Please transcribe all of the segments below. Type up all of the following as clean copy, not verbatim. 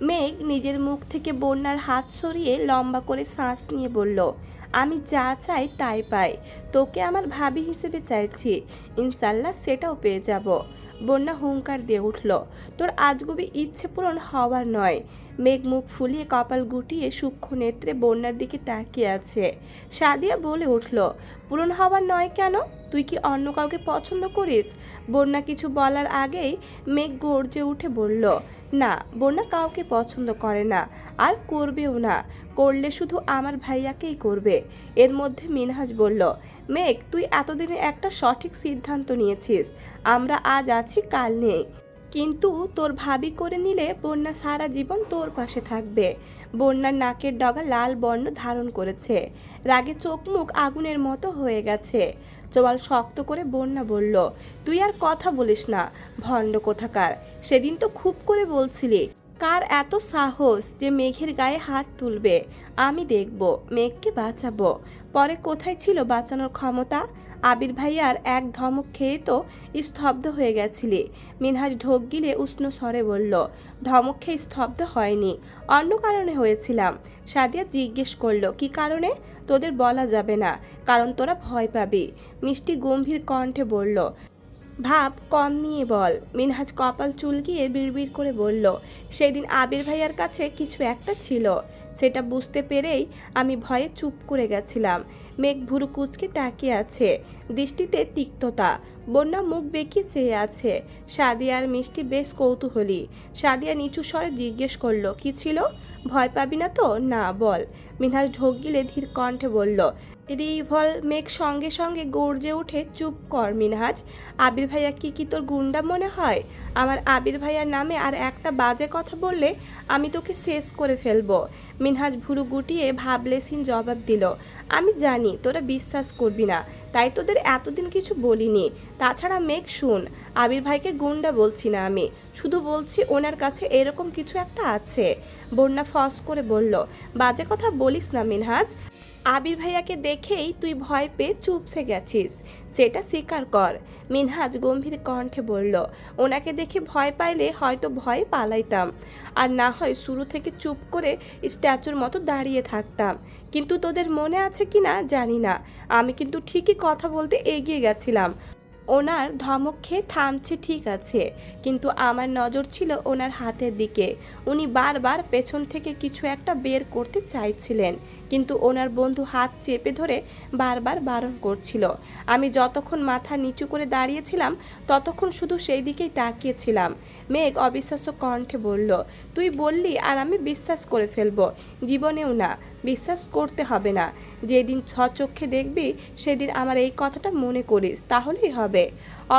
মেঘ নিজের মুখ থেকে বন্যার হাত সরিয়ে লম্বা করে শ্বাস নিয়ে বলল, আমি যা চাই তাই পাই। তোকে আমার ভাবি হিসেবে চাইছি, ইনশাল্লাহ সেটাও পেয়ে যাব। বন্যা হুঙ্কার দিয়ে উঠল, তোর আজগুবি ইচ্ছে পূরণ হওয়ার নয়। মেঘ মুখ ফুলিয়ে কপাল গুটিয়ে সূক্ষ্ম নেত্রে বন্যার দিকে তাকিয়ে আছে। সাদিয়া বলে উঠল, পূরণ হওয়ার নয় কেন? তুই কি অন্য কাউকে পছন্দ করিস? বন্যা কিছু বলার আগেই মেঘ গর্জে উঠে বলল, না, বন্যা কাউকে পছন্দ করে না, আর করবেও না। করলে শুধু আমার ভাইয়াকেই করবে। এর মধ্যে মিনহাজ বলল, মেঘ, তুই এতদিনে একটা সঠিক সিদ্ধান্ত নিয়েছিস। আমরা আজ আছি, কাল নেই, কিন্তু তোর ভাবি করে নিলে বন্যা সারা জীবন তোর পাশে থাকবে। বন্যার নাকের ডগা লাল বর্ণ ধারণ করেছে, রাগে চোখ মুখ আগুনের মতো হয়ে গেছে। চোয়াল শক্ত করে বন্যা বলল, তুই আর কথা বলিস না, ভণ্ড কোথাকার। সেদিন তো খুব করে বলছিলি, কার এত সাহস যে মেঘের গায়ে হাত তুলবে? আমি দেখব, মেঘকে বাঁচাবো। পরে কোথায় ছিল বাঁচানোর ক্ষমতা? আবির ভাইয়ার এক ধমক খেয়ে তো স্তব্ধ হয়ে গেছিলি। মিনহাজ ঢোক গিলে উষ্ণ স্বরে বলল, ধমক খেয়ে স্তব্ধ হয়নি, অন্য কারণে হয়েছিলাম। সাদিয়া জিজ্ঞেস করলো, কি কারণে? তোদের বলা যাবে না, কারণ তোরা ভয় পাবি। মিষ্টি গম্ভীর কণ্ঠে বলল, ভাব কম নিয়ে বল। মিনহাজ কপাল চুলকিয়ে বিড়বিড় করে বলল, সেদিন আবির ভাইয়ার কাছে কিছু একটা ছিল, সেটা বুঝতে পেরেই আমি ভয়ে চুপ করে গেছিলাম। মেঘ ভুরু কুচকে তাকিয়ে আছে, দৃষ্টিতে তিক্ততা। বন্যা মুখ বেঁকিয়ে চেয়ে আছে। সাদিয়া আর মিষ্টি বেশ কৌতূহলী। সাদিয়া নিচু স্বরে জিজ্ঞেস করলো, কি ছিল? ভয় পাবি না তো? না, বল। মিনহাজ ঢোক গিলে ধীর কণ্ঠে বলল, রিভল। মেঘ সঙ্গে সঙ্গে গর্জে উঠে, চুপ কর মিনহাজ। আবির ভাইয়া কি তোর গুন্ডা মনে হয়? আমার আবির ভাইয়ার নামে আর একটা বাজে কথা বললে আমি তোকে শেষ করে ফেলবো। মিনহাজ ভুরু গুটিয়ে ভাবলেসিন জবাব দিল, আমি জানি তোরা বিশ্বাস করবি না, তাই তোদের এতদিন কিছু বলিনি। তাছাড়া মেঘ শুন, আবির ভাইকে গুন্ডা বলছি না আমি, শুধু বলছি ওনার কাছে এরকম কিছু একটা আছে। বন্যা ফস করে বলল, বাজে কথা বলিস না মিনহাজ। আবির ভাইয়াকে দেখেই তুই ভয় পেয়ে চুপসে গেছিস, সেটা স্বীকার কর। মিনহাজ গম্ভীর কণ্ঠে বলল, ওনাকে দেখে ভয় পাইলে হয়তো ভয়ে পালাইতাম, আর না হয় শুরু থেকে চুপ করে স্ট্যাচুর মতো দাঁড়িয়ে থাকতাম। কিন্তু তোদের মনে আছে কি না জানি না, আমি কিন্তু ঠিকই কথা বলতে এগিয়ে গেছিলাম। ওনার ধমক খেয়ে থামছে ঠিক আছে, কিন্তু আমার নজর ছিল ওনার হাতের দিকে। উনি বারবার পেছন থেকে কিছু একটা বের করতে চাইছিলেন, কিন্তু ওনার বন্ধু হাত চেপে ধরে বারবার বারণ করছিল। আমি যতক্ষণ মাথা নিচু করে দাঁড়িয়েছিলাম ততক্ষণ শুধু সেই দিকেই তাকিয়েছিলাম। মেঘ অবিশ্বাস্য কণ্ঠে বলল, তুই বললি আর আমি বিশ্বাস করে ফেলবো? জীবনেও না, বিশ্বাস করতে হবে না। যেদিন স্বচক্ষে দেখবি সেদিন আমার এই কথাটা মনে করিস, তাহলেই হবে।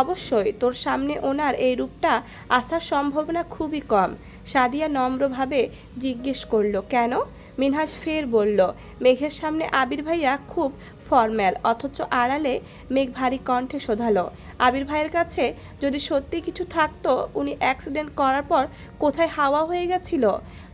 অবশ্যই তোর সামনে ওনার এই রূপটা আসার সম্ভাবনা খুবই কম। সাদিয়া নম্রভাবে জিজ্ঞেস করলো, কেন? মিনহাজ ফের বলল, মেঘের সামনে আবির ভাইয়া খুব ফর্ম্যাল, অথচ আড়ালে মেঘ ভারী কণ্ঠে শোধালো, আবির ভাইয়ের কাছে যদি সত্যি কিছু থাকতো, উনি অ্যাক্সিডেন্ট করার পর কোথায় হাওয়া হয়ে গেছিল?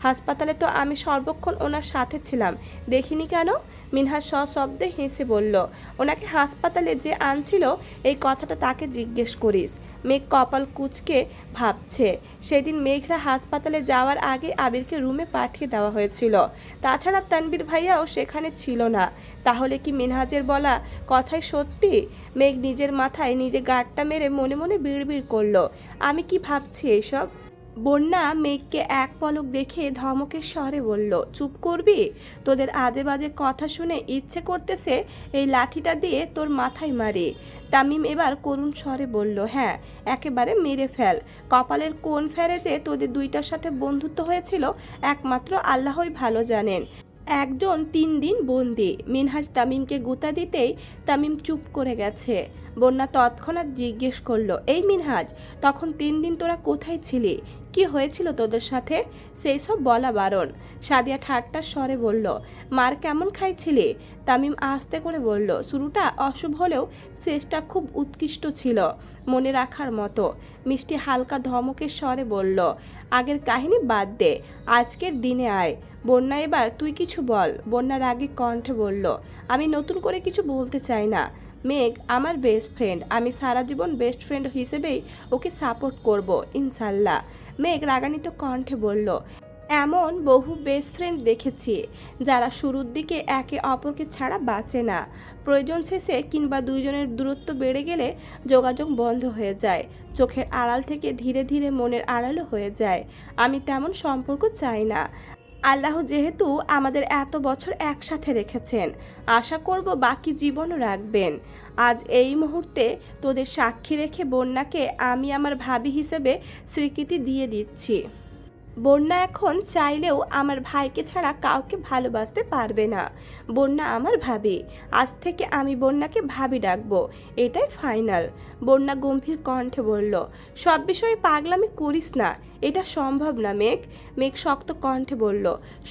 হাসপাতালে তো আমি সর্বক্ষণ ওনার সাথে ছিলাম, দেখিনি কেন? মিনহাজ সশব্দে হেসে বলল, ওনাকে হাসপাতালে যে আনছিল এই কথাটা তাকে জিজ্ঞেস করিস। মেঘ কপাল কুঁচকে ভাবছে, সেদিন মেঘরা হাসপাতালে যাওয়ার আগে আবিরকে রুমে পাঠিয়ে দেওয়া হয়েছিল। তাছাড়া তানবীর ভাইয়াও সেখানে ছিল না। তাহলে কি মিনহাজের বলা কথাই সত্যি? মেঘ নিজের মাথায় নিজে গাঁটটা মেরে মনে মনে বিড়বিড় করলো, আমি কি ভাবছি এইসব? বন্যা মেঘকে এক পলক দেখে ধমকের স্বরে বলল, চুপ করবি? তোদের আজে বাজে কথা শুনে ইচ্ছে করতেছে এই লাঠিটা দিয়ে তোর মাথায় মারি। তামিম এবার করুণ স্বরে বলল, হ্যাঁ, একেবারে মেরে ফেল। কপালের কোন ফেরে যে তোদের দুইটার সাথে বন্ধুত্ব হয়েছিল একমাত্র আল্লাহই ভালো জানেন। একজন 3 দিন বন্দি। মিনহাজ তামিমকে গুতা দিতেই তামিম চুপ করে গেছে। বন্যা তৎক্ষণাৎ জিজ্ঞেস করলো, এই মিনহাজ, তখন 3 দিন তোরা কোথায় ছিলি? কি হয়েছিল তোদের সাথে? সেই সব বলা বারণ। সাদিয়া ঠাট্টার স্বরে বলল, মার কেমন খাইছিলি? তামিম আস্তে করে বলল, শুরুটা অশুভ হলেও শেষটা খুব উৎকৃষ্ট ছিল, মনে রাখার মতো। মিষ্টি হালকা ধমকের স্বরে বলল, আগের কাহিনী বাদ দে, আজকের দিনে আয়। বন্যা, এবার তুই কিছু বল। বন্যা রাগী কণ্ঠে বলল, আমি নতুন করে কিছু বলতে চাই না। মেঘ আমার বেস্ট ফ্রেন্ড, আমি সারা জীবন বেস্ট ফ্রেন্ড হিসেবেই ওকে সাপোর্ট করব ইনশাল্লাহ। মেঘ রাগান্বিত কণ্ঠে বলল, এমন বহু বেস্ট ফ্রেন্ড দেখেছি যারা শুরুর দিকে একে অপরকে ছাড়া বাঁচে না, প্রয়োজন শেষে কিংবা দুইজনের দূরত্ব বেড়ে গেলে যোগাযোগ বন্ধ হয়ে যায়, চোখের আড়াল থেকে ধীরে ধীরে মনের আড়ালও হয়ে যায়। আমি তেমন সম্পর্ক চাই না। আল্লাহ যেহেতু আমাদের এত বছর একসাথে রেখেছেন, আশা করব বাকি জীবনও রাখবেন। আজ এই মুহূর্তে তোদের সাক্ষী রেখে বন্যাকে আমি আমার ভাবি হিসেবে স্বীকৃতি দিয়ে দিচ্ছি। বন্যা এখন চাইলেও আমার ভাইকে ছাড়া কাউকে ভালোবাসতে পারবে না। বন্যা আমার ভাবি, আজ থেকে আমি বন্যাকে ভাবি ডাকবো, এটাই ফাইনাল। বন্যা গম্ভীর কণ্ঠে বলল, সব বিষয়ে পাগলামি করিস না, এটা সম্ভব না মেঘ। মেঘ শক্ত কণ্ঠে বলল,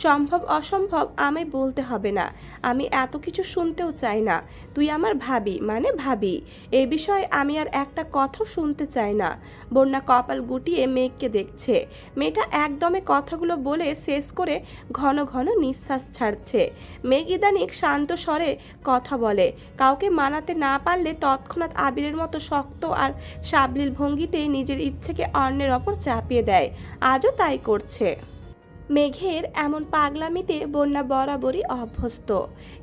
সম্ভব অসম্ভব আমায় বলতে হবে না, আমি এত কিছু শুনতেও চাই না। তুই আমার ভাবি মানে ভাবি, এ বিষয়ে আমি আর একটা কথাও শুনতে চাই না। বন্যা কপাল গুটিয়ে মেঘকে দেখছে। মেয়েটা একদমে কথাগুলো বলে শেষ করে ঘন ঘন নিঃশ্বাস ছাড়ছে। মেঘ ইদানিক শান্ত স্বরে কথা বলে, কাউকে মানাতে না পারলে তৎক্ষণাৎ আবিরের মতো শক্ত আর সাবলীল ভঙ্গিতে নিজের ইচ্ছেকে অন্যের ওপর চাপিয়ে দেয়। আজও তাই করছে। মেঘের এমন পাগলামিতে বন্যা বরাবরই অভ্যস্ত।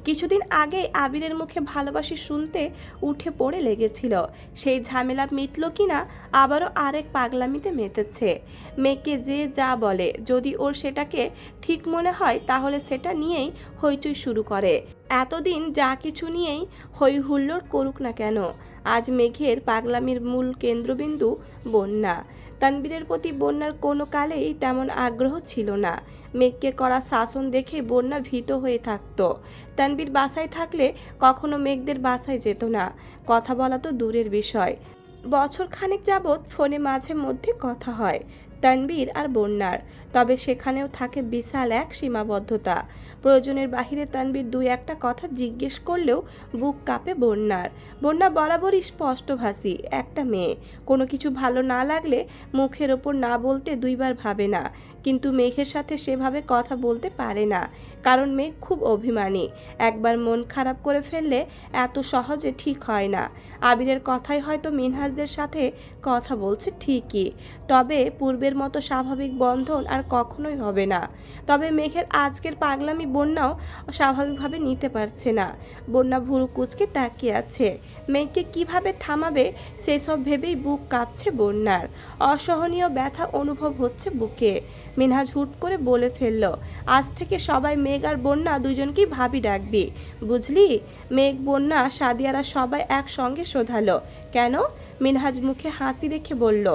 কিছুদিন আগে আবিরের মুখে ভালোবাসি শুনতে উঠে পড়ে লেগেছিল, সেই ঝামেলা মিটল কিনা আবারও আরেক পাগলামিতে মেতেছে। মেঘকে যে যা বলে, যদি ওর সেটাকে ঠিক মনে হয় তাহলে সেটা নিয়েই হইচই শুরু করে। এতদিন যা কিছু নিয়েই হই হুল্লোড় করুক না কেন, আজ মেঘের পাগলামির মূল কেন্দ্রবিন্দু বন্যা। তানবীরের প্রতি বন্যার কোনো কালেই তেমন আগ্রহ ছিল না। মেঘকে করা শাসন দেখে বন্যা ভীত হয়ে থাকতো। তানবীর বাসায় থাকলে কখনো মেঘদের বাসায় যেত না, কথা বলা তো দূরের বিষয়। বছর খানেক যাবৎ ফোনে মাঝে মধ্যে কথা হয় তানবীর আর বন্যার, তবে সেখানেও থাকে বিশাল এক সীমাবদ্ধতা। প্রয়োজনের বাহিরে তানবীর দুই একটা কথা জিজ্ঞেস করলেও বুক কাঁপে বন্যার। বন্যা বরাবরই স্পষ্টভাষী একটা মেয়ে, কোনো কিছু ভালো না লাগলে মুখের ওপর না বলতে দুইবার ভাবে না, কিন্তু মেঘের সাথে সেভাবে কথা বলতে পারে না, কারণ মেঘ খুব অভিমানী। একবার মন খারাপ করে ফেললে এত সহজে ঠিক হয় না। আবিরের কথাই হয়তো মিনহাজদের সাথে কথা বলছে ঠিকই, তবে পূর্বের মতো স্বাভাবিক বন্ধন আর কখনোই হবে না। তবে মেঘের আজকের পাগলামি বন্যাও স্বাভাবিকভাবে নিতে পারছে না। বন্যা ভুরু কুচকে তাকিয়ে আছে। মেঘকে কিভাবে থামাবে সেসব ভেবেই বুক কাঁপছে বন্যার। অসহনীয় ব্যথা অনুভব হচ্ছে বুকে। মিনহাজ হুট করে বলে ফেলল, আজ থেকে সবাই মেঘ আর বন্যা দুজনকেই ভাবি ডাকবি, বুঝলি? মেঘ, বন্যা, সাদিয়ারা সবাই একসঙ্গে শোধালো। কেন? মিনহাজ মুখে হাসি রেখে বলল,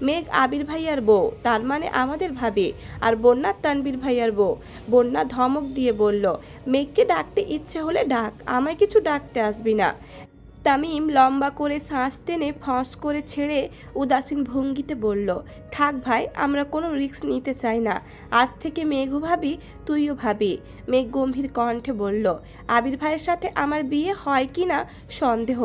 মেঘ আবির ভাইয়ার বউ, তার মানে আমাদের ভাবি, আর বন্যা তানবীর ভাইয়ার বউ। বন্যা ধমক দিয়ে বলল, মেঘকে ডাকতে ইচ্ছে হলে ডাক, আমায় কিছু ডাকতে আসবি না। তামিম লম্বা করে শ্বাস টেনে ফস করে ছেড়ে উদাসীন ভঙ্গিতে বলল, থাক ভাই, আমরা কোনো রিস্ক নিতে চাই না, আজ থেকে মেঘও ভাবি, তুইও ভাবি। মেঘ গম্ভীর কণ্ঠে বলল, আবির ভাইয়ের সাথে আমার বিয়ে হয় কি না সন্দেহ,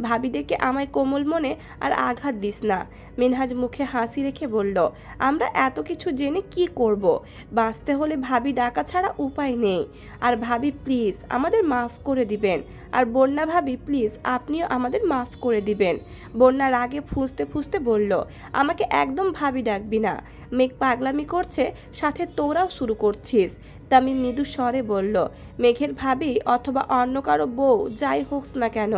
ভাবি ডেকে আমায় কোমল মনে আর আঘাত দিস না। মিনহাজ মুখে হাসি রেখে বলল, আমরা এত কিছু জেনে কি করব, বাঁচতে হলে ভাবি ডাকা ছাড়া উপায় নেই। আর ভাবি প্লিজ আমাদের মাফ করে দিবেন, আর বন্যা ভাবি প্লিজ আপনিও আমাদের মাফ করে দিবেন। বন্যা রাগে ফুঁসতে ফুঁসতে বলল, আমাকে একদম ভাবি ডাকবি না, মেঘ পাগলামি করছে, সাথে তোরাও শুরু করছিস। তামিম মৃদু স্বরে বলল, মেঘের ভাবি অথবা অন্য কারো বউ যাই হোক না কেন,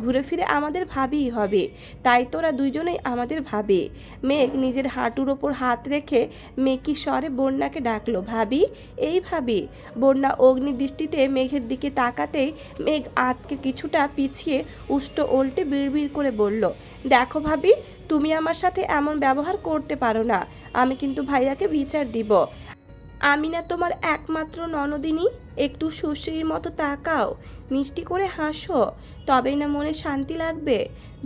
ঘুরে ফিরে আমাদের ভাবিই হবে, তাই তোরা দুইজনেই আমাদের ভাবি। মেঘ নিজের হাঁটুর ওপর হাত রেখে মেকি স্বরে বন্যাকে ডাকলো, ভাবি, এই ভাবি। বন্যা অগ্নি দৃষ্টিতে মেঘের দিকে তাকাতেই মেঘ আতকে কিছুটা পিছিয়ে উষ্ট উল্টে বিড়বিড় করে বলল, দেখো ভাবি, তুমি আমার সাথে এমন ব্যবহার করতে পারো না, আমি কিন্তু ভাইয়াকে বিচার দিব। আমি না তোমার একমাত্র ননদিনী, একটু সুশ্রীর মতো তাকাও, মিষ্টি করে হাসো, তবেই না মনে শান্তি লাগবে।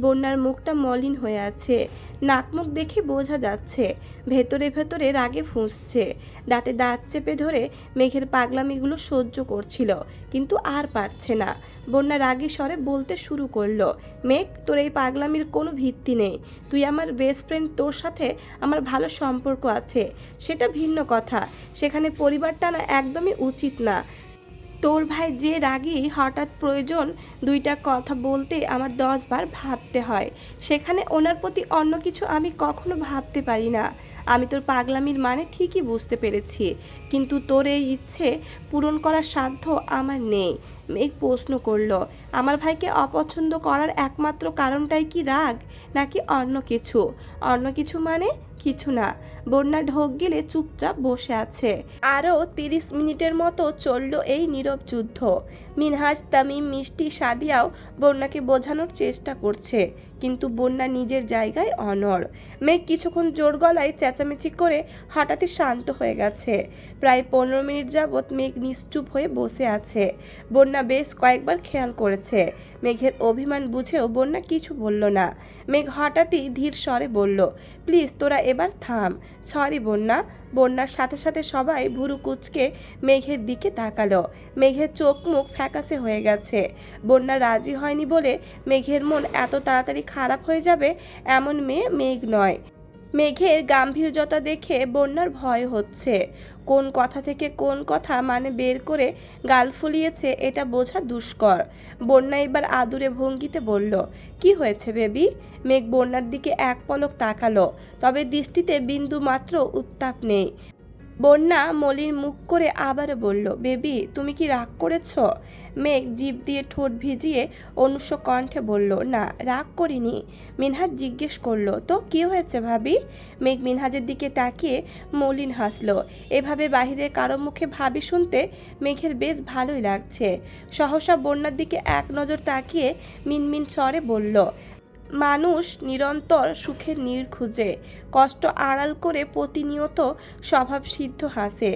বন্যার মুখটা মলিন হয়ে আছে, নাক মুখ দেখে বোঝা যাচ্ছে ভেতরে ভেতরে রাগে ফুঁসছে। দাঁতে দাঁত চেপে ধরে মেঘের পাগলামিগুলো সহ্য করছিল, কিন্তু আর পারছে না। বন্যা রাগী স্বরে বলতে শুরু করলো, মেঘ, তোর এই পাগলামির কোনো ভিত্তি নেই। তুই আমার বেস্ট ফ্রেন্ড, তোর সাথে আমার ভালো সম্পর্ক আছে, সেটা ভিন্ন কথা, সেখানে পরিবার টানা একদমই উচিত না। তোর ভাই যে রাগী, হঠাৎ প্রয়োজন দুইটা কথা বলতে আমার 10 বার ভাবতে হয়, সেখানে ওনার প্রতি অন্য কিছু আমি কখনো ভাবতে পারি না। আমি তোর পাগলামির মানে ঠিকই বুঝতে পেরেছি, কিন্তু তোর এই ইচ্ছে পূরণ করার সাধ্য আমার নেই। মেঘ প্রশ্ন করলো, আমার ভাইকে অপছন্দ করার একমাত্র কারণটাই কি রাগ, নাকি অন্য কিছু? অন্য কিছু মানে? কিছু না। বন্যা ঢোক গেলে চুপচাপ বসে আছে। আরও 30 মিনিটের মতো চলল এই নীরব যুদ্ধ। মিনহাজ, তামিম, মিষ্টি, সাদিয়াও বন্যাকে বোঝানোর চেষ্টা করছে, কিন্তু বন্যা নিজের জায়গায় অনড়। মেঘ কিছুক্ষণ জোর গলায় চেঁচামেচি করে হঠাৎই শান্ত হয়ে গেছে। প্রায় 15 মিনিট যাবৎ মেঘ নিশ্চুপ হয়ে বসে আছে। বন্যা বেশ কয়েকবার খেয়াল করেছে। মেঘের অভিমান বুঝেও বন্যা কিছু বলল না। মেঘ হঠাৎই ধীর স্বরে বলল, প্লিজ তোরা এবার থাম। সরি বন্যা। বন্যার সাথে সাথে সবাই ভুরু কুঁচকে মেঘের দিকে তাকালো। মেঘের চোখ মুখ ফ্যাকাশে হয়ে গেছে। বন্যা রাজি হয়নি বলে মেঘের মন এত তাড়াতাড়ি খারাপ হয়ে যাবে এমন মেয়ে মেঘ নয়। মেঘের গাম্ভীর্যতা দেখে বন্যার ভয় হচ্ছে। কোন কথা থেকে কোন কথা মানে বের করে গাল ফুলিয়েছে এটা বোঝা দুষ্কর। বন্যা এবার আদুরে ভঙ্গিতে বলল, কি হয়েছে বেবি? মেঘ বন্যার দিকে এক পলক তাকালো, তবে দৃষ্টিতে বিন্দু মাত্র উত্তাপ নেই। বন্যা মলিন মুখ করে আবারও বলল, বেবি তুমি কি রাগ করেছ? মেঘ জিভ দিয়ে ঠোঁট ভিজিয়ে অনুষ্য কণ্ঠে বলল, না রাগ করিনি। মিনহাজ জিজ্ঞেস করলো, তো কি হয়েছে ভাবি? মেঘ মিনহাজের দিকে তাকিয়ে মলিন হাসলো। এভাবে বাহিরের কারো মুখে ভাবি শুনতে মেঘের বেশ ভালোই লাগছে। সহসা বন্যার দিকে এক নজর তাকিয়ে মিনমিন স্বরে বলল, মানুষ নিরন্তর সুখের নীড় খুঁজে, কষ্ট আড়াল করে প্রতিনিয়ত স্বভাবসিদ্ধ হাসে।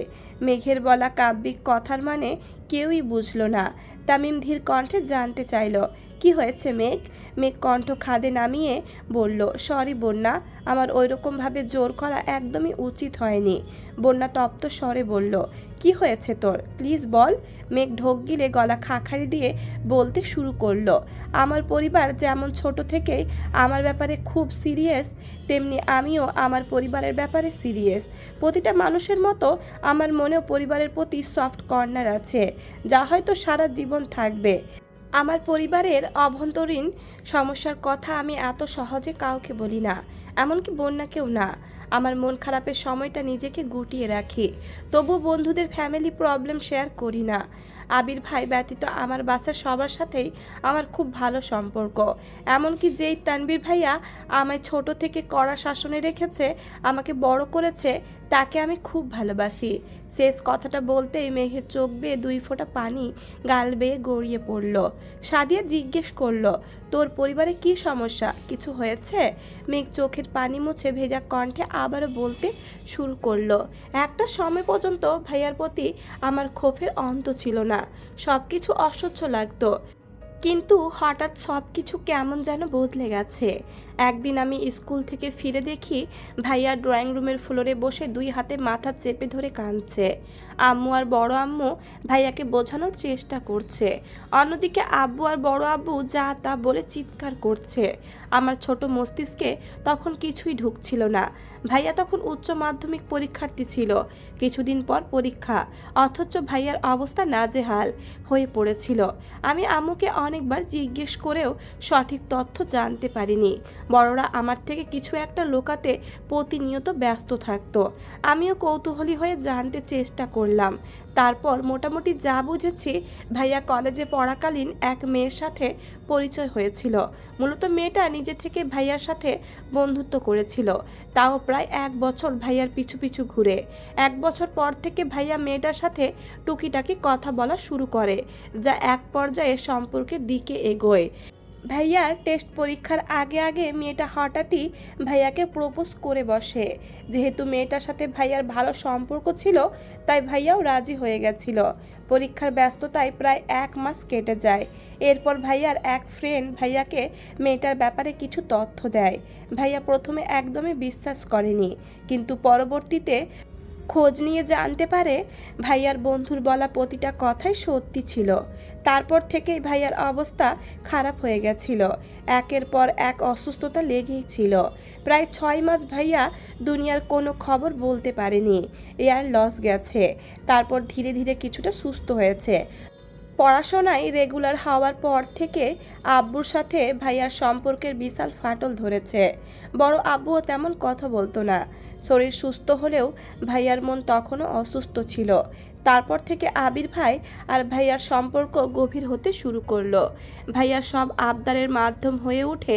মেঘের বলা কাব্যিক কথার মানে কেউই বুঝল না। তামিম ধীর কণ্ঠে জানতে চাইল, কি হয়েছে মেঘ? মেঘ কণ্ঠ খাদে নামিয়ে বলল, সরি বন্যা, আমার ওইরকমভাবে জোর করা একদমই উচিত হয়নি। বন্যা তপ্ত স্বরে বলল, কি হয়েছে তোর, প্লিজ বল। মেঘ ঢোক গিলে গলা খাখারি দিয়ে বলতে শুরু করলো, আমার পরিবার যেমন ছোট থেকেই আমার ব্যাপারে খুব সিরিয়াস, তেমনি আমিও আমার পরিবারের ব্যাপারে সিরিয়াস। প্রতিটা মানুষের মতো আমার মনেও পরিবারের প্রতি সফট কর্নার আছে, যা হয়তো সারা জীবন থাকবে। আমার পরিবারের অভ্যন্তরীণ সমস্যার কথা আমি এত সহজে কাউকে বলি না, এমনকি বন্যাকেও না। আমার মন খারাপের সময়টা নিজেকে গুটিয়ে রাখি, তবু বন্ধুদের ফ্যামিলি প্রবলেম শেয়ার করি না। আবির ভাই ব্যতীত আমার বাসার সবার সাথেই আমার খুব ভালো সম্পর্ক, এমনকি যেই তানবীর ভাইয়া আমায় ছোট থেকে কড়া শাসনে রেখেছে, আমাকে বড় করেছে, তাকে আমি খুব ভালোবাসি। শেষ কথাটা বলতেই মেঘের চোখ বেয়ে 2 ফোঁটা পানি গাল বেয়ে গড়িয়ে পড়ল। সাদিয়া জিজ্ঞেস করলো, তোর পরিবারে কি সমস্যা, কিছু হয়েছে? মেঘ চোখের পানি মুছে ভেজা কণ্ঠে আবারও বলতে শুরু করলো, একটা সময় পর্যন্ত ভাইয়ার প্রতি আমার ক্ষোভের অন্ত ছিল না, সব কিছু অসহ্য লাগতো, কিন্তু হঠাৎ সব কিছু কেমন যেন বদলে গেছে। একদিন আমি স্কুল থেকে ফিরে দেখি ভাইয়া ড্রয়িং রুমের ফ্লোরে বসে 2 হাতে মাথা চেপে ধরে কাঁদছে। আম্মু আর বড় আম্মু ভাইয়াকে বোঝানোর চেষ্টা করছে, অন্যদিকে আব্বু আর বড় আব্বু যা তা বলে চিৎকার করছে। আমার ছোট মস্তিষ্কে তখন কিছুই ঢুকছিল না। ভাইয়া তখন উচ্চ মাধ্যমিক পরীক্ষার্থী ছিল, কিছুদিন পর পরীক্ষা, অথচ ভাইয়ার অবস্থা নাজেহাল হয়ে পড়েছিল। আমি আম্মুকে অনেকবার জিজ্ঞেস করেও সঠিক তথ্য জানতে পারিনি। বড়রা আমার থেকে কিছু একটা লুকাতে প্রতিনিয়ত ব্যস্ত থাকতো। আমিও কৌতূহলী হয়ে জানতে চেষ্টা করলাম। তারপর মোটামুটি যা বুঝেছি, ভাইয়া কলেজে পড়াকালীন এক মেয়ের সাথে পরিচয় হয়েছিল। মূলত মেয়েটা নিজে থেকে ভাইয়ার সাথে বন্ধুত্ব করেছিল, তাও প্রায় 1 বছর ভাইয়ার পিছু পিছু ঘুরে। 1 বছর পর থেকে ভাইয়া মেয়েটার সাথে টুকিটাকি কথা বলা শুরু করে, যা এক পর্যায়ে সম্পর্কের দিকে এগোয়। ভাইয়ার টেস্ট পরীক্ষার আগে আগে মেয়েটা হঠাৎই ভাইয়াকে প্রপোজ করে বসে। যেহেতু মেয়েটার সাথে ভাইয়ার ভালো সম্পর্ক ছিল, তাই ভাইয়াও রাজি হয়ে গেছিল। পরীক্ষার ব্যস্ততায় প্রায় 1 মাস কেটে যায়। এরপর ভাইয়ার এক ফ্রেন্ড ভাইয়াকে মেয়েটার ব্যাপারে কিছু তথ্য দেয়। ভাইয়া প্রথমে একদমই বিশ্বাস করেনি, কিন্তু পরবর্তীতে খোঁজ নিয়ে জানতে পারে ভাইয়ার বন্ধুর বলা প্রতিটা কথাই সত্যি ছিল। তারপর থেকেই ভাইয়ার অবস্থা খারাপ হয়ে গেছিল, একের পর এক অসুস্থতা লেগেই ছিল। প্রায় 6 মাস ভাইয়া দুনিয়ার কোনো খবর বলতে পারেনি, এয়ার লস গেছে। তারপর ধীরে ধীরে কিছুটা সুস্থ হয়েছে। পড়াশোনায় রেগুলার হওয়ার পর থেকে আব্বুর সাথে ভাইয়ার সম্পর্কের বিশাল ফাটল ধরেছে। বড় আব্বুও তেমন কথা বলতো না, শরীর সুস্থ হলেও ভাইয়ার মন তখনও অসুস্থ ছিল। তারপর থেকে আবির ভাই আর ভাইয়ার সম্পর্ক গভীর হতে শুরু করলো। ভাইয়ার সব আবদারের মাধ্যম হয়ে ওঠে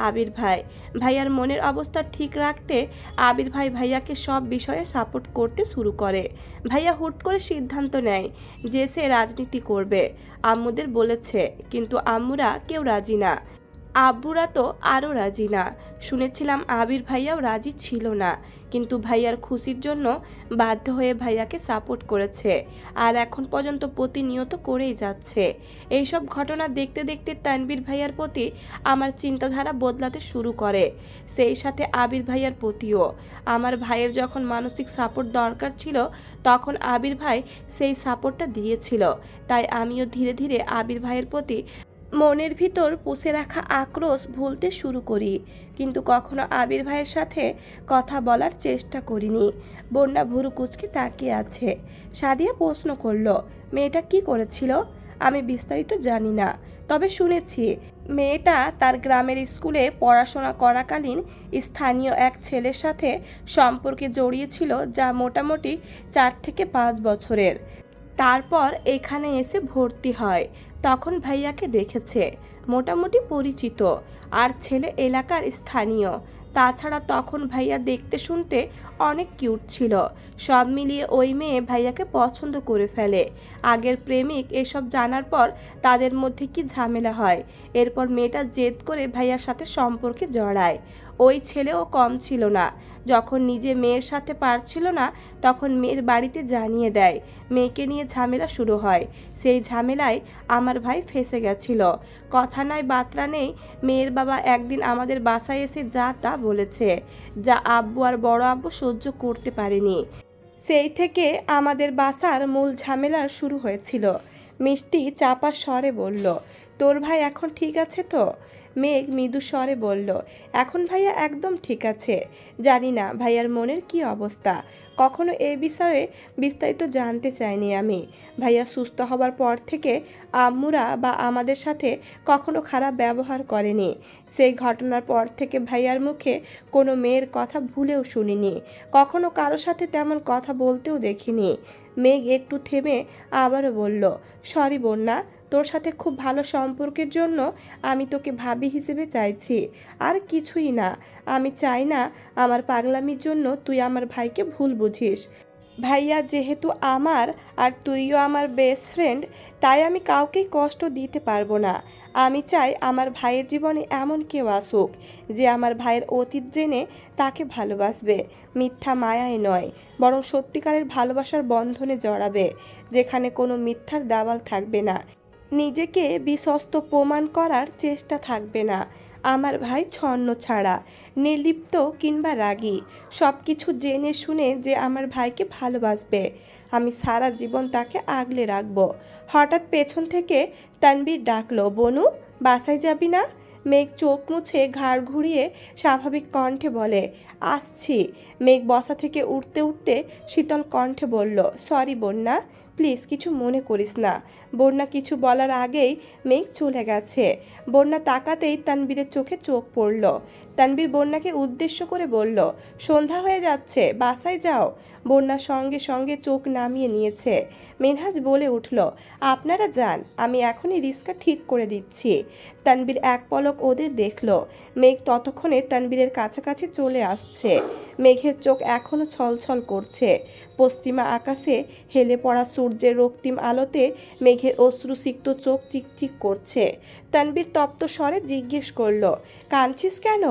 আবির ভাই। ভাইয়ার মনের অবস্থা ঠিক রাখতে আবির ভাই ভাইয়াকে সব বিষয়ে সাপোর্ট করতে শুরু করে। ভাইয়া হুট করে সিদ্ধান্ত নেয় যে সে রাজনীতি করবে। আম্মুদের বলেছে, কিন্তু আম্মুরা কেউ রাজি না। আব্বুরা তো আরও রাজি না। শুনেছিলাম আবির ভাইয়াও রাজি ছিল না, কিন্তু ভাইয়ার খুশির জন্য বাধ্য হয়ে ভাইয়াকে সাপোর্ট করেছে, আর এখন পর্যন্ত প্রতিনিয়ত করেই যাচ্ছে। এইসব ঘটনা দেখতে দেখতে তানবীর ভাইয়ার প্রতি আমার চিন্তাধারা বদলাতে শুরু করে, সেই সাথে আবির ভাইয়ার প্রতিও। আমার ভাইয়ের যখন মানসিক সাপোর্ট দরকার ছিল তখন আবির ভাই সেই সাপোর্টটা দিয়েছিল। তাই আমিও ধীরে ধীরে আবির ভাইয়ের প্রতি মনের ভিতর পুষে রাখা আক্রোশ ভুলতে শুরু করি, কিন্তু কখনো আবির ভাইয়ের সাথে কথা বলার চেষ্টা করিনি। বন্যা ভুরু কুচকে তাকিয়ে আছে। সাদিয়া প্রশ্ন করলো, মেয়েটা কি করেছিল? আমি বিস্তারিত জানি না, তবে শুনেছি মেয়েটা তার গ্রামের স্কুলে পড়াশোনা করাকালীন স্থানীয় এক ছেলের সাথে সম্পর্কে জড়িয়েছিল, যা মোটামুটি 4 থেকে 5 বছরের। তারপর এখানে এসে ভর্তি হয়। তখন ভাইয়াকে দেখেছে, মোটামুটি পরিচিত, আর ছেলে এলাকার স্থানীয়। তাছাড়া তখন ভাইয়া দেখতে শুনতে অনেক কিউট ছিল। সব মিলিয়ে ওই মেয়ে ভাইয়াকে পছন্দ করে ফেলে। আগের প্রেমিক এসব জানার পর তাদের মধ্যে কি ঝামেলা হয়। এরপর মেয়েটা জেদ করে ভাইয়ার সাথে সম্পর্কে জড়ায়। ওই ছেলেও কম ছিল না। যখন নিজে মেয়ের সাথে পারছিল না তখন মেয়ের বাড়িতে জানিয়ে দেয়। মেয়েকে নিয়ে ঝামেলা শুরু হয়। সেই ঝামেলায় আমার ভাই ফেঁসে গেছিল। কথা নাই বার্তা নেই, মেয়ের বাবা একদিন আমাদের বাসায় এসে যা তা বলেছে, যা আব্বু আর বড় আব্বু সহ্য করতে পারেনি। সেই থেকে আমাদের বাসার মূল ঝামেলার শুরু হয়েছিল। মিষ্টি চাপা স্বরে বলল, তোর ভাই এখন ঠিক আছে তো? মেঘ মৃদু স্বরে বলল, এখন ভাইয়া একদম ঠিক আছে। জানি না ভাইয়ার মনের কি অবস্থা। কখনো এই বিষয়ে বিস্তারিত জানতে চাইনি আমি। ভাইয়া সুস্থ হবার পর থেকে আম্মুরা বা আমাদের সাথে কখনো খারাপ ব্যবহার করেনি। সেই ঘটনার পর থেকে ভাইয়ার মুখে কোনো মেয়ের কথা ভুলেও শুনিনি। কখনো কারো সাথে তেমন কথা বলতেও দেখিনি। মেঘ একটু থেমে আবারও বলল, সরি বন্যা, তোর সাথে খুব ভালো সম্পর্কের জন্য আমি তোকে ভাবি হিসেবে চাইছি, আর কিছুই না। আমি চাই না আমার পাগলামির জন্য তুই আমার ভাইকে ভুল বুঝিস। ভাইয়া যেহেতু আমার আর তুইও আমার বেস্ট ফ্রেন্ড, তাই আমি কাউকেই কষ্ট দিতে পারবো না। আমি চাই আমার ভাইয়ের জীবনে এমন কেউ আসুক যে আমার ভাইয়ের অতীত জেনে তাকে ভালোবাসবে, মিথ্যা মায়ায় নয়, বরং সত্যিকারের ভালোবাসার বন্ধনে জড়াবে, যেখানে কোনো মিথ্যার দাবাল থাকবে না, নিজেকে বিশ্বস্ত প্রমাণ করার চেষ্টা থাকবে না। আমার ভাই ছন্ন ছাড়া, নির্লিপ্ত কিংবা রাগী, সব কিছু জেনে শুনে যে আমার ভাইকে ভালোবাসবে। আমি সারা জীবন তাকে আগলে রাখবো। হঠাৎ পেছন থেকে তানবীর ডাকলো, বনু, বাসায় যাবি না? মেঘ চোখ মুছে ঘাড় ঘুরিয়ে স্বাভাবিক কণ্ঠে বলে, আসছি। মেঘ বসা থেকে উঠতে উঠতে শীতল কণ্ঠে বলল, সরি বন্যা, প্লিজ কিছু মনে করিস না। বন্যা কিছু বলার আগেই মেঘ চলে গেছে। বন্যা তাকাতেই তানবীরের চোখে চোখ পড়ল। তানবীর বন্যাকে উদ্দেশ্য করে বলল, সন্ধ্যা হয়ে যাচ্ছে, বাসায় যাও। বন্যা সঙ্গে সঙ্গে চোখ নামিয়ে নিয়েছে। মিনহাজ বলে উঠল, আপনারা যান, আমি এখনই রিক্সা ঠিক করে দিচ্ছি। তানবীর এক পলক ওদের দেখল। মেঘ ততক্ষণে তানবীরের কাছাকাছি চলে আসছে। মেঘের চোখ এখনও ছলছল করছে। পশ্চিমা আকাশে হেলে পড়া সূর্যের রক্তিম আলোতে মেঘের অশ্রুসিক্ত চোখ চিকচিক করছে। তানবীর তপ্ত স্বরে জিজ্ঞেস করল, কাঁদছিস কেন?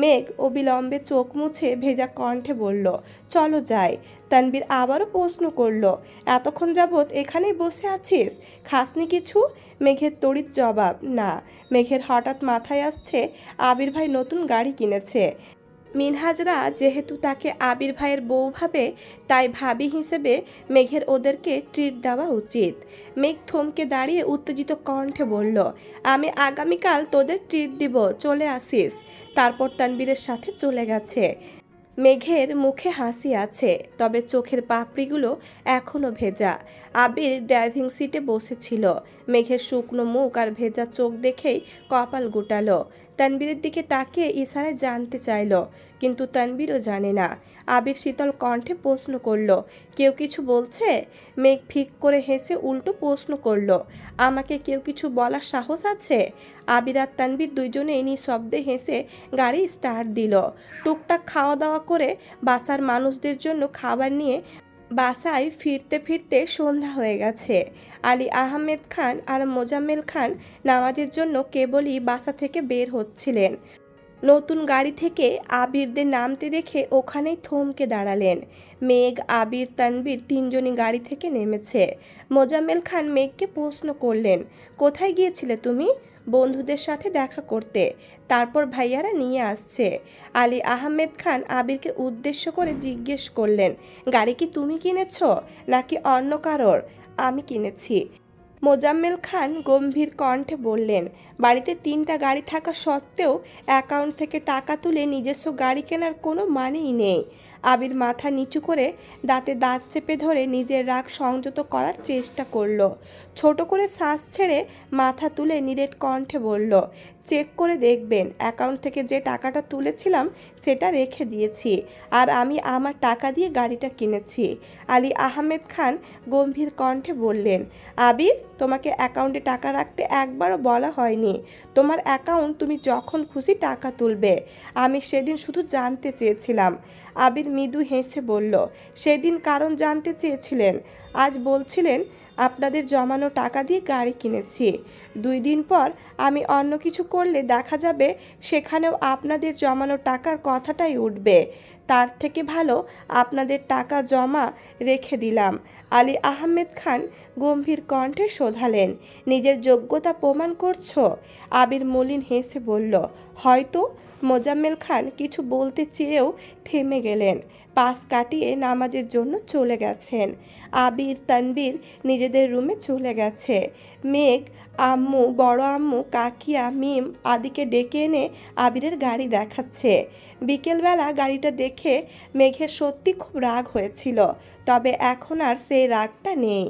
মেঘ অবিলম্বে চোখ মুছে ভেজা কণ্ঠে বলল, চলো যাই। তানবীর আবারও প্রশ্ন করল, এতক্ষণ যাবৎ এখানেই বসে আছিস, খাসনি কিছু? মেঘের তড়িৎ জবাব, না। মেঘের হঠাৎ মাথায় আসছে আবির ভাই নতুন গাড়ি কিনেছে। মিনহাজরা যেহেতু তাকে আবির ভাইয়ের বউ ভাবে, তাই ভাবি হিসেবে মেঘের ওদেরকে ট্রিট দেওয়া উচিত। মেঘ থমকে দাঁড়িয়ে উত্তেজিত কণ্ঠে বলল, আমি আগামীকাল তোদের ট্রিট দিব, চলে আসিস। তারপর তানবীরের সাথে চলে গেছে। মেঘের মুখে হাসি আছে, তবে চোখের পাপড়িগুলো এখনও ভেজা। আবির ড্রাইভিং সিটে বসেছিল। মেঘের শুকনো মুখ আর ভেজা চোখ দেখেই কপাল গুটালো। তানবীরের দিকে তাকিয়ে ইশারায় জানতে চাইল, কিন্তু তানবীরও জানে না। আবির শীতল কণ্ঠে প্রশ্ন করল, কেউ কিছু বলছে? মেঘ ফিক করে হেসে উল্টো প্রশ্ন করল, আমাকে কেউ কিছু বলার সাহস আছে? আবির আর তানবীর দুইজনেই নিঃশব্দে হেসে গাড়ি স্টার্ট দিল। টুকটাক খাওয়া দাওয়া করে বাসার মানুষদের জন্য খাবার নিয়ে বাসায় ফিরতে ফিরতে সন্ধ্যা হয়ে গেছে। আলী আহমেদ খান আর মোজাম্মেল খান নামাজের জন্য কেবলই বাসা থেকে বের হচ্ছিলেন। নতুন গাড়ি থেকে আবিরদের নামতে দেখে ওখানেই থমকে দাঁড়ালেন। মেঘ, আবির, তানবীর তিনজনই গাড়ি থেকে নেমেছে। মোজাম্মেল খান মেঘকে প্রশ্ন করলেন, কোথায় গিয়েছিলে তুমি? বন্ধুদের সাথে দেখা করতে, তারপর ভাইয়ারা নিয়ে আসছে। আলী আহমেদ খান আবিরকে উদ্দেশ্য করে জিজ্ঞেস করলেন, গাড়ি কি তুমি কিনেছ নাকি অন্য কারোর? আমি কিনেছি। মোজাম্মেল খান গম্ভীর কণ্ঠে বললেন, বাড়িতে 3টা গাড়ি থাকা সত্ত্বেও অ্যাকাউন্ট থেকে টাকা তুলে নিজস্ব গাড়ি কেনার কোনো মানেই নেই। আবির মাথা নিচু করে দাঁতে দাঁত চেপে ধরে নিজের রাগ সংযত করার চেষ্টা করল। ছোট করে শ্বাস ছেড়ে মাথা তুলে নিরেট কণ্ঠে বলল, চেক করে দেখবেন, অ্যাকাউন্ট থেকে যে টাকাটা তুলেছিলাম সেটা রেখে দিয়েছি, আর আমি আমার টাকা দিয়ে গাড়িটা কিনেছি। আলী আহমেদ খান গম্ভীর কণ্ঠে বললেন, আবির, তোমাকে অ্যাকাউন্টে টাকা রাখতে একবারও বলা হয়নি। তোমার অ্যাকাউন্ট, তুমি যখন খুশি টাকা তুলবে। আমি সেদিন শুধু জানতে চেয়েছিলাম। আবির মৃদু হেসে বলল, সেদিন কারণ জানতে চেয়েছিলেন, আজ বলছিলেন আপনাদের জমানো টাকা দিয়ে গাড়ি কিনেছি। 2 দিন পর আমি অন্য কিছু করলে দেখা যাবে সেখানেও আপনাদের জমানো টাকার কথাটাই উঠবে। তার থেকে ভালো আপনাদের টাকা জমা রেখে দিলাম। আলী আহমেদ খান গম্ভীর কণ্ঠে শোধালেন, নিজের যোগ্যতা প্রমাণ করছো? আবির মলিন হেসে বলল, হয়তো। মোজাম্মেল খান কিছু বলতে চেয়েও থেমে গেলেন। পাশ কাটিয়ে নামাজের জন্য চলে গেছেন। আবির, তানবীর নিজেদের রুমে চলে গেছে। মেঘ আম্মু, বড় আম্মু, কাকিয়া, মিম আদিকে ডেকে এনে আবিরের গাড়ি দেখাচ্ছে। বিকেলবেলা গাড়িটা দেখে মেঘের সত্যি খুব রাগ হয়েছিল, তবে এখন আর সেই রাগটা নেই।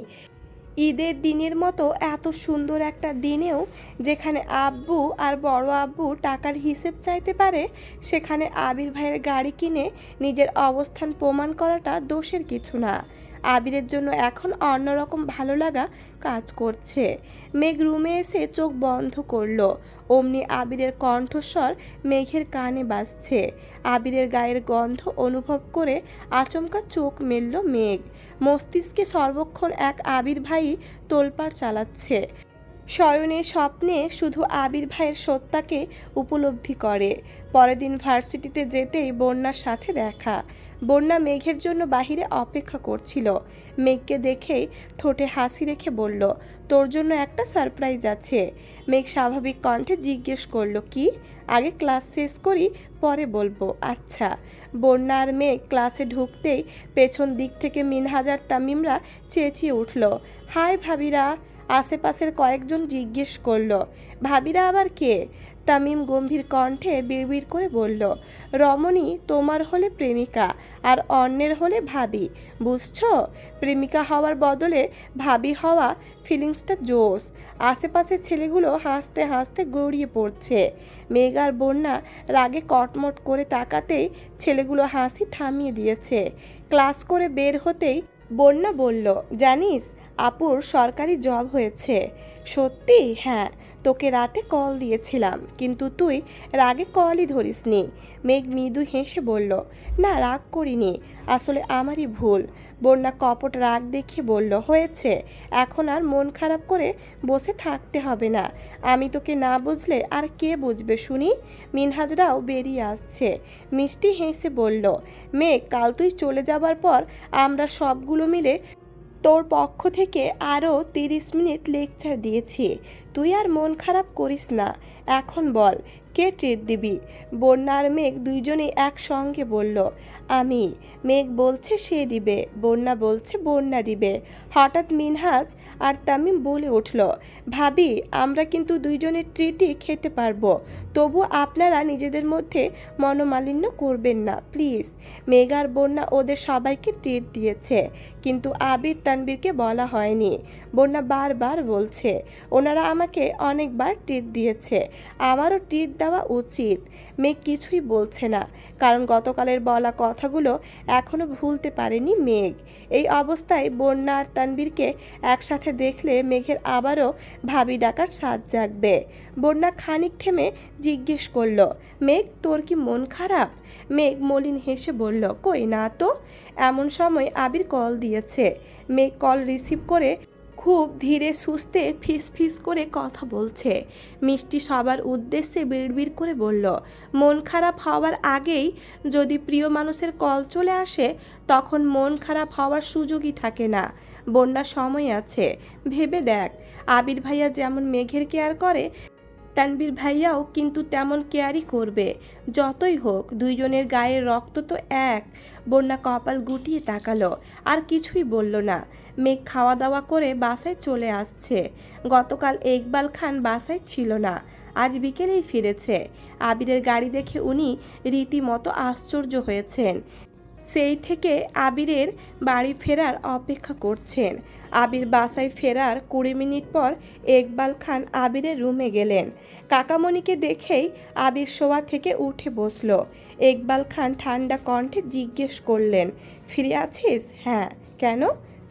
ঈদের দিনের মতো এত সুন্দর একটা দিনেও যেখানে আব্বু আর বড় আব্বু টাকার হিসেব চাইতে পারে, সেখানে আবির ভাইয়ের গাড়ি কিনে নিজের অবস্থান প্রমাণ করাটা দোষের কিছু না। আবিরের জন্য এখন অন্যরকম ভালো লাগা কাজ করছে। মেঘ রুমে এসে চোখ বন্ধ করলো, অমনি আবিরের কণ্ঠস্বর মেঘের কানে বাজছে। আবিরের গায়ের গন্ধ অনুভব করে আচমকা চোখ মেলল মেঘ। মস্তিষ্কে সর্বক্ষণ এক আবির ভাই তোলপাড় চালাচ্ছে। শয়নে স্বপ্নে শুধু আবির ভাইয়ের সত্তাকে উপলব্ধি করে। পরের দিন ভার্সিটিতে যেতেই বন্যার সাথে দেখা। বন্যা মেঘের জন্য বাহিরে অপেক্ষা করছিল। মেঘকে দেখেই ঠোঁটে হাসি রেখে বলল, তোর জন্য একটা সারপ্রাইজ আছে। মেঘ স্বাভাবিক কণ্ঠে জিজ্ঞেস করলো, কি? আগে ক্লাস শেষ করি, পরে বলবো। আচ্ছা। বন্যা আর মেঘ ক্লাসে ঢুকতেই পেছন দিক থেকে মিনহাজার তামিমরা চেঁচিয়ে উঠল, হাই ভাবিরা। আশেপাশের কয়েকজন জিজ্ঞেস করল, ভাবিরা আবার কে? তামিম গম্ভীর কণ্ঠে বিড়বিড় করে বলল, রমণী তোমার হলে প্রেমিকা আর অন্যের হলে ভাবি, বুঝছো? প্রেমিকা হওয়ার বদলে ভাবি হওয়া ফিলিংসটা জোস। আশেপাশের ছেলেগুলো হাসতে হাসতে গড়িয়ে পড়ছে। মেঘ আর বন্যা রাগে কটমট করে তাকাতেই ছেলেগুলো হাসি থামিয়ে দিয়েছে। ক্লাস করে বের হতেই বন্যা বলল, জানিস আপুর সরকারি জব হয়েছে। সত্যি? হ্যাঁ, তোকে রাতে কল দিয়েছিলাম, কিন্তু তুই রাগে কলই ধরিসনি। মেঘ মৃদু হেসে বলল, না, রাগ করিনি, আসলে আমারই ভুল। বন্যা কপট রাগ দেখিয়ে বলল, হয়েছে, এখন আর মন খারাপ করে বসে থাকতে হবে না। আমি তোকে না বুঝলে আর কে বুঝবে শুনি? মিনহাজরাও বেরিয়ে আসছে। মিষ্টি হেসে বলল, মেঘ, কাল তুই চলে যাবার পর আমরা সবগুলো মিলে তোর পক্ষ থেকে আরও 30 মিনিট লেকচার দিয়েছি। তুই আর মন খারাপ করিস না। এখন বল, কে ট্রিট দিবি? বন্যা আর মেঘ দুইজনেই একসঙ্গে বলল, আমি। মেঘ বলছে সে দিবে, বন্যা বলছে বন্যা দিবে। হঠাৎ মিনহাজ আর তামিম বলে উঠল, ভাবি, আমরা কিন্তু দুইজনের ট্রিটই খেতে পারবো, তবু আপনারা নিজেদের মধ্যে মনোমালিন্য করবেন না প্লিজ। মেঘ আর বন্যা ওদের সবাইকে ট্রিট দিয়েছে, কিন্তু আবির তানবীরকে বলা হয়নি। বন্যা বারবার বলছে ওনারা আমাকে অনেকবার ট্রিট দিয়েছে, আমারও ট্রিট দেওয়া উচিত। মেঘ কিছুই বলছে না, কারণ গতকালের বলা কথাগুলো এখনো ভুলতে পারেনি মেঘ। এই অবস্থায় বন্যা আর তানবীরকে একসাথে দেখলে মেঘের আবারও ভাবি ডাকার স্বাদ জাগবে। বন্যা খানিক থেমে জিজ্ঞেস করলো, মেঘ তোর কি মন খারাপ? মেঘ মলিন হেসে বলল, কই না তো। এমন সময় আবির কল দিয়েছে। মেঘ কল রিসিভ করে খুব ধীরে সুস্থে ফিস ফিস করে কথা বলছে। মিষ্টি সবার উদ্দেশ্যে বিড়বিড় করে বলল, মন খারাপ হওয়ার আগেই যদি প্রিয় মানুষের কল চলে আসে তখন মন খারাপ হওয়ার সুযোগই থাকে না। বন্যার সময় আছে, ভেবে দেখ। আবির ভাইয়া যেমন মেঘের কেয়ার করে, তানবীর ভাইয়াও কিন্তু তেমন কেয়ারই করবে। যতই হোক দুইজনের গায়ের রক্ত তো এক। বন্যা কপাল গুটিয়ে তাকালো, আর কিছুই বলল না। মেঘ খাওয়া দাওয়া করে বাসায় চলে আসছে। গতকাল ইকবাল খান বাসায় ছিল না, আজ বিকেলেই ফিরেছে। আবিরের গাড়ি দেখে উনি রীতিমতো আশ্চর্য হয়েছেন। সেই থেকে আবিরের বাড়ি ফেরার অপেক্ষা করছেন। আবির বাসায় ফেরার 20 মিনিট পর ইকবাল খান আবিরের রুমে গেলেন। কাকামণিকে দেখেই আবির শোয়া থেকে উঠে বসল। ইকবাল খান ঠান্ডা কণ্ঠে জিজ্ঞেস করলেন, ফিরে আছিস? হ্যাঁ। কেন?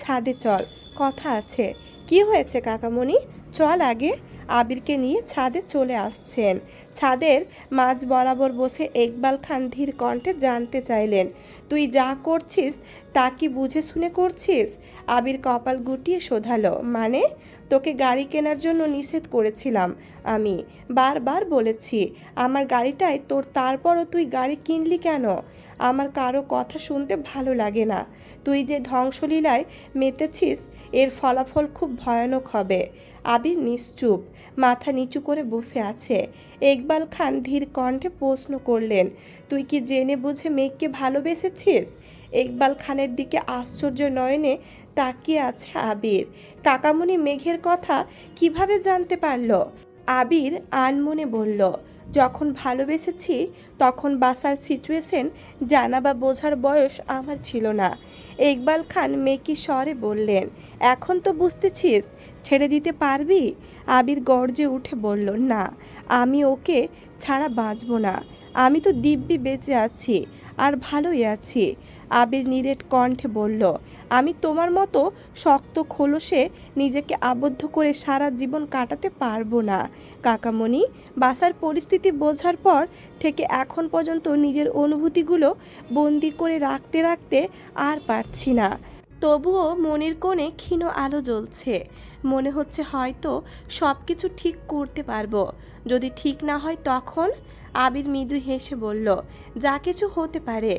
ছাদে চল, কথা আছে। কি হয়েছে কাকামণি? চল আগে। আবিরকে নিয়ে ছাদে চলে আসছেন। ছাদের মাঝ বরাবর বসে ইকবাল খান ধীর কণ্ঠে জানতে চাইলেন, তুই যা করছিস তা কি বুঝে শুনে করছিস? আবির কপাল গুটিয়ে শোধালো, মানে? তোকে গাড়ি কেনার জন্য নিষেধ করেছিলাম আমি, বারবার বলেছি আমার গাড়িটাই তোর, তারপরও তুই গাড়ি কিনলি কেন? আমার কারো কথা শুনতে ভালো লাগে না। তুই যে ধ্বংসলীলায় মেতেছিস এর ফলাফল খুব ভয়ানক হবে। আবির নিশ্চুপ, মাথা নিচু করে বসে আছে। ইকবাল খান ধীর কণ্ঠে প্রশ্ন করলেন, তুই কি জেনে বুঝে মেঘকে ভালোবেসেছিস? ইকবাল খানের দিকে আশ্চর্য নয়নে তাকিয়ে আছে আবির। কাকামণি মেঘের কথা কিভাবে জানতে পারল? আবির আনমনে বলল, যখন ভালোবেসেছি তখন বাসার সিচুয়েশন জানা বা বোঝার বয়স আমার ছিল না। ইকবাল খান মেকি স্বরে বললেন, এখন তো বুঝতেছিস, ছেড়ে দিতে পারবি? আবির গর্জে উঠে বলল, না, আমি ওকে ছাড়া বাঁচব না। আমি তো দিব্যি বেঁচে আছি, আর ভালোই আছি। আবির নিরেট কণ্ঠে বলল, আমি তোমার মতো শক্ত খোলসে নিজেকে আবদ্ধ করে সারা জীবন কাটাতে পারবো না কাকামণি। বাসার পরিস্থিতি বোঝার পর থেকে এখন পর্যন্ত নিজের অনুভূতিগুলো বন্দি করে রাখতে রাখতে আর পারছি না। তবুও মনের কোণে ক্ষীণ আলো জ্বলছে। মনে হচ্ছে হয়তো সব কিছু ঠিক করতে পারবো। যদি ঠিক না হয় তখন? আবির মৃদু হেসে বলল, যা কিছু হতে পারে।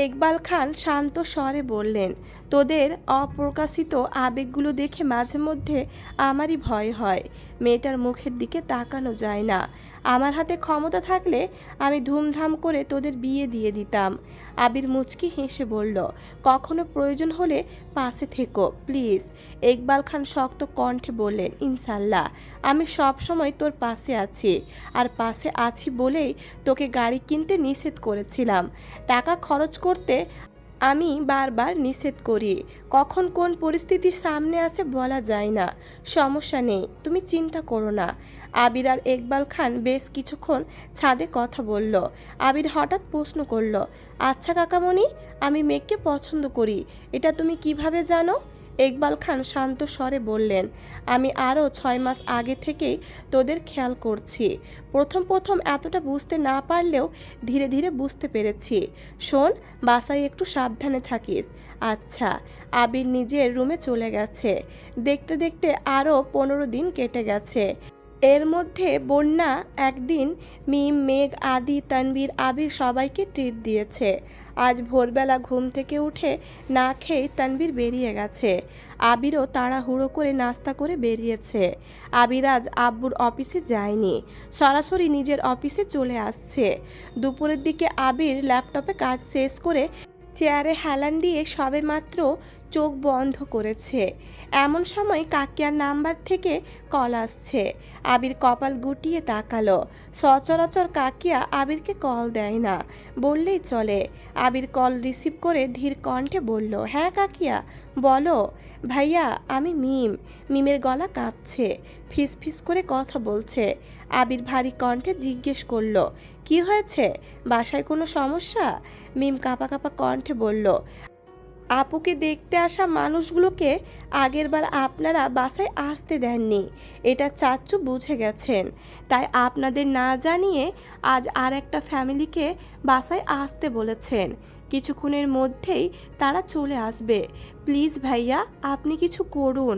ইকবাল খান শান্ত স্বরে বললেন, তোদের অপ্রকাশিত আবেগগুলো দেখে মাঝে মধ্যে আমারই ভয় হয়। মেয়েটার মুখের দিকে তাকানো যায় না। আমার হাতে ক্ষমতা থাকলে আমি ধুমধাম করে তোদের বিয়ে দিয়ে দিতাম। আবির মুচকি হেসে বলল, কখনো প্রয়োজন হলে পাশে থেকো প্লিজ। ইকবাল খান শক্ত কণ্ঠে বললেন, ইনশাল্লাহ, আমি সব সময় তোর পাশে আছি। আর পাশে আছি বলেই তোকে গাড়ি কিনতে নিষেধ করেছিলাম। টাকা খরচ করতে আমি বারবার নিষেধ করি। কখন কোন পরিস্থিতির সামনে আসে বলা যায় না। সমস্যা নেই, তুমি চিন্তা করো না। আবির আর ইকবাল খান বেশ কিছুক্ষণ ছাদে কথা বলল। আবির হঠাৎ প্রশ্ন করল, আচ্ছা কাকামণি, আমি মেঘকে পছন্দ করি, এটা তুমি কিভাবে জানো? ইকবাল খান শান্ত স্বরে বললেন, আমি আরও 6 মাস আগে থেকেই তোদের খেয়াল করছি। প্রথম প্রথম এতটা বুঝতে না পারলেও ধীরে ধীরে বুঝতে পেরেছি। শোন, বাসায় একটু সাবধানে থাকিস। আচ্ছা। আবির নিজের রুমে চলে গেছে। দেখতে দেখতে আরও 15 দিন কেটে গেছে। এর মধ্যে বন্যা একদিন মিম, মেঘ, আদি, তানবীর, আবির সবাইকে ট্রিট দিয়েছে। আজ ভোরবেলা ঘুম থেকে উঠে না খেয়ে তানবীর বেরিয়ে গেছে। আবিরও তাড়াহুড়ো করে নাস্তা করে বেরিয়েছে। আবির আজ আব্বুর অফিসে যায়নি, সরাসরি নিজের অফিসে চলে আসছে। দুপুরের দিকে আবির ল্যাপটপে কাজ শেষ করে চেয়ারে হেলান দিয়ে সবেমাত্র চোখ বন্ধ করেছে। এমন সময় কাকিয়ার নাম্বার থেকে কল আসছে। আবির কপাল গুটিয়ে তাকালো। সচরাচর কাকিয়া আবিরকে কল দেয় না, বললেই চলে। আবির কল রিসিভ করে ধীর কণ্ঠে বলল, হ্যাঁ কাকিয়া বলো। ভাইয়া আমি মিমের গলা কাঁপছে, ফিস ফিস করে কথা বলছে। আবির ভারী কণ্ঠে জিজ্ঞেস করলো, কি হয়েছে, বাসায় কোনো সমস্যা? মিম কাঁপা কাঁপা কণ্ঠে বলল, আপুকে দেখতে আসা মানুষগুলোকে আগেরবার আপনারা বাসায় আসতে দেননি, এটা চাচ্চু বুঝে গেছেন। তাই আপনাদের না জানিয়ে আজ আর একটা ফ্যামিলিকে বাসায় আসতে বলেছেন। কিছুক্ষণের মধ্যেই তারা চলে আসবে। প্লিজ ভাইয়া আপনি কিছু করুন।